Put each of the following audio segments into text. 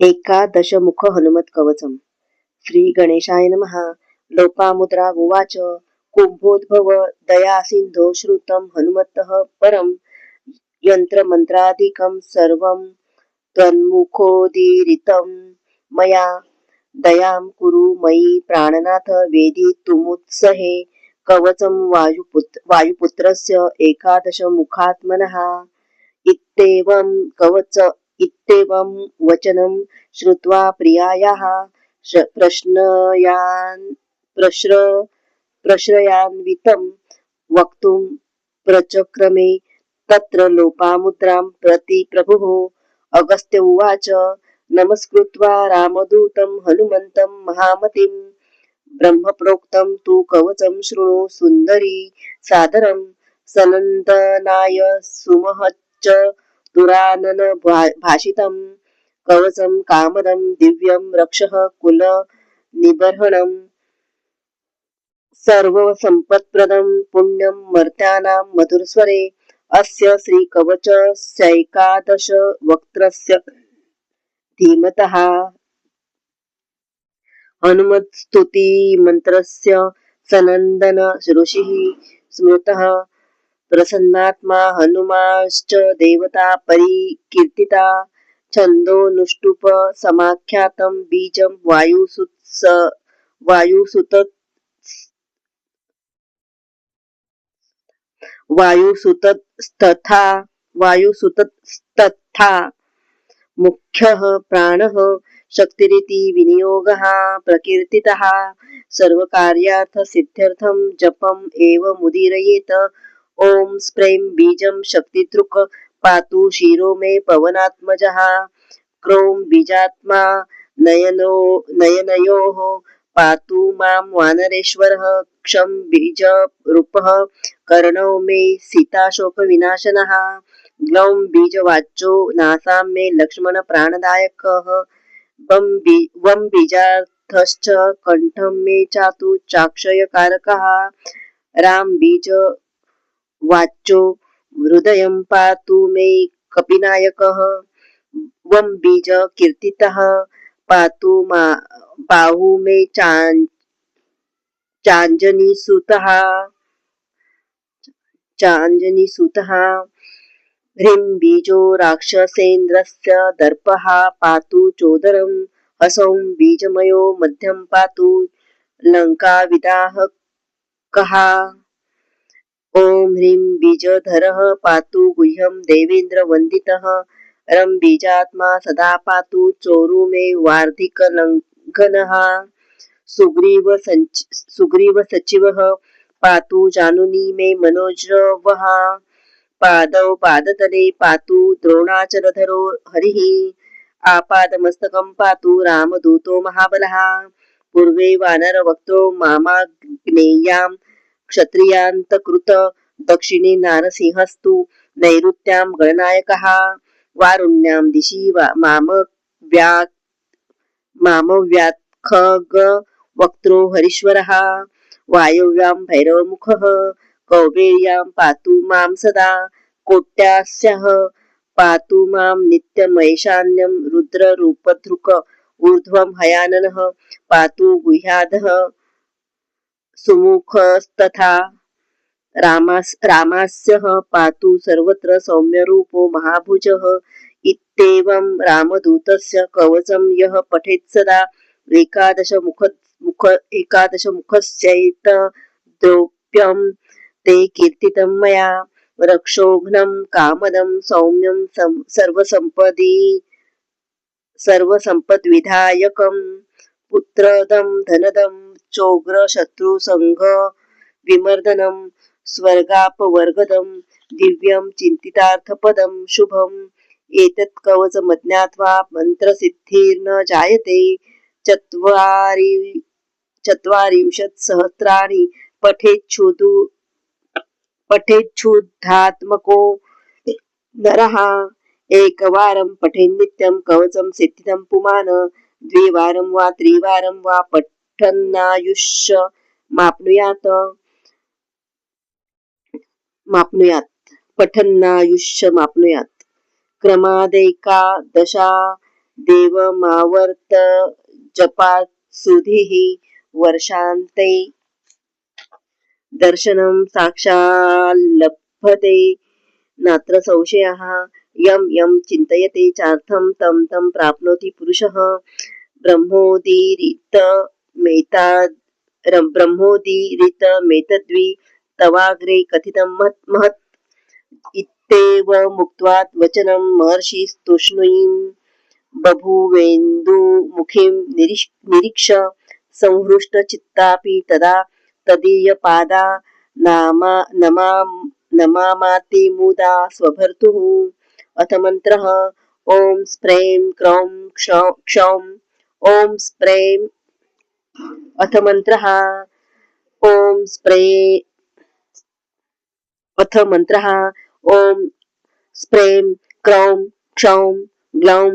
एकादशमुख हनुमत कवचम. श्री गणेशाय नमः. लोपामुद्रा उवाच कुंभोद्भव दया सिंधो श्रुतं हनुमतः परं यंत्रमंत्रादिकं सर्वं त्वन्मुखोदीरितं मया. दयां कुरु मयि प्राणनाथ वेदितुमुत्सहे कवचं वायुपुत्रस्य एकादशमुखात्मनः. इत्येवं कवच इत्येवं वचनं श्रुत्वा प्रियायाः प्रश्रयान्वितं वक्तुं प्रचक्रमे. तत्र लोपामुद्रां प्रति प्रभुः अगस्त्य उवाच नमस्कृत्वा रामदूतं हनुमन्तं महामतिं ब्रह्मप्रोक्तं तु कवचं शृणु सुन्दरी सादरं. सनन्दनाय सुमहच्च दुरानन भाषितं कवचं कामदं दिव्यं रक्षः कुल निबर्हणं सर्वसम्पत्प्रदं पुण्यं मर्त्यानां मधुरस्वरे. अस्य श्रीकवचस्यैकादश वक्त्रस्य धीमतः हनुमत्स्तुतिमन्त्रस्य सनन्दन ऋषिः स्मृतः. प्रसन्नात्मा हनुमाश्च देवता परिकीर्तिता. छन्दोनुष्टुप समाख्यातं बीजं वायुसुतस्तथा मुख्यः प्राणः शक्तिरिति विनियोगः प्रकीर्तितः. सर्वकार्यार्थसिद्ध्यर्थं जपम् एव मुदीरयेत. ॐ स्प्रैं बीजं शक्तिदृक् पातु शिरो मे पवनात्मजः. क्रों बीजात्मा नयनयोः पातु मां वानरेश्वरः. क्षं बीजरूपः कर्णौ मे सीताशोकविनाशनः. ग्लौं बीजवाचो नासां मे लक्ष्मण प्राणदायकः. वं बीजार्थश्च कण्ठं मे चातु चाक्षयकारकः. राम बीजवाचो हृदयं पातु मे कपिनायकः. वं बीज कीर्तितः पातु बाहु मे चाञ्जनीसुतः. ह्रीं बीजो राक्षसेन्द्रस्य दर्पः पातु चोदरं. हसौं बीजमयो मध्यं पातु लङ्काविदाहकः. ॐ ह्रीं बीजधरः पातु गुह्यं देवेन्द्रवन्दितः. रं बीजात्मा सदा पातु चोरु मे वार्धिकलङ्घनः. सुग्रीवसचिवः पातु जानुनी मे मनोजवः. पादौ पादतले पातु द्रोणाचलधरो हरिः. आपादमस्तकं पातु रामदूतो महाबलः. पूर्वे वानरवक्त्रो मामाग्नेयां क्षत्रियान्तकृत. दक्षिणे नारसिंहस्तु नैऋत्यां गणनायकः. वारुण्यां दिशि मामव्यात्खगवक्त्रो हरीश्वरः. वायव्यां भैरवमुखः. कौबेर्यां पातु मां सदा. कोट्यास्याः पातु मां नित्यमैशान्यं रुद्ररूपधृक्. ऊर्ध्वं हयाननः पातु गुह्याधः सुमुखस्तथा. रामास्यः पातु सर्वत्र सौम्यरूपो महाभुजः. इत्येवं रामदूतस्य कवचं यः पठेत् सदा एकादशमुखस्यैतद्रोप्यं ते कीर्तितं मया. रक्षोघ्नं कामदं सौम्यं सर्वसम्पद्विधायकं. पुत्रदं धनदं चोग्रशत्रुसंघ विमर्दनं. स्वर्गापवर्गदं दिव्यं चिन्तितार्थपदं शुभम्. एतत् कवचमज्ञात्वा मन्त्रसिद्धिर्न जायते. 40,000 पठेच्छुद्धात्मको नरः. एकवारं पठेन्नित्यं कवचं सिद्धिदं पुमान्. द्विवारं वा त्रिवारं वा पठन्नायुष्यमाप्नुयात्. क्रमादेकादशा देवमावर्त जपात सुधीः वर्षान्ते दर्शनं साक्षाल्लभते नात्र संशयः यं यं चिन्तयते चार्थं तं तं प्राप्नोति पुरुषः ब्रह्मोदीरितमेतद्वि तवाग्रे कथितं महत् इत्येव मुक्त्वा वचनं महर्षिस्तूष्णीं बभूवेन्दुमुखीं निरीक्ष संहृष्टचित्तापि तदा तदीयपादा नमामाति मुदा स्वभर्तुः। अथ मन्त्रः ॐ स्प्रें क्रौं क्षौं ॐ स्प्रें अथ मन्त्रः ॐ स्प्रे अथ मन्त्रः ॐ स्प्रें क्रौं क्षौं ग्लौं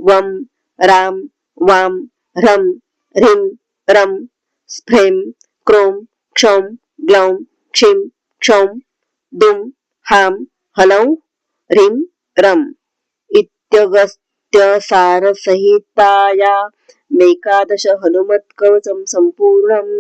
वं रां वां ह्रं ह्रीं रं स्फ्रें क्रों क्षौं ग्लौं क्षीं क्षौं दुं हां हलौं ह्रीं रम् इत्यगस्त्यसारसंहिताया मेकादश हनुमत्कवचं सम्पूर्णम्।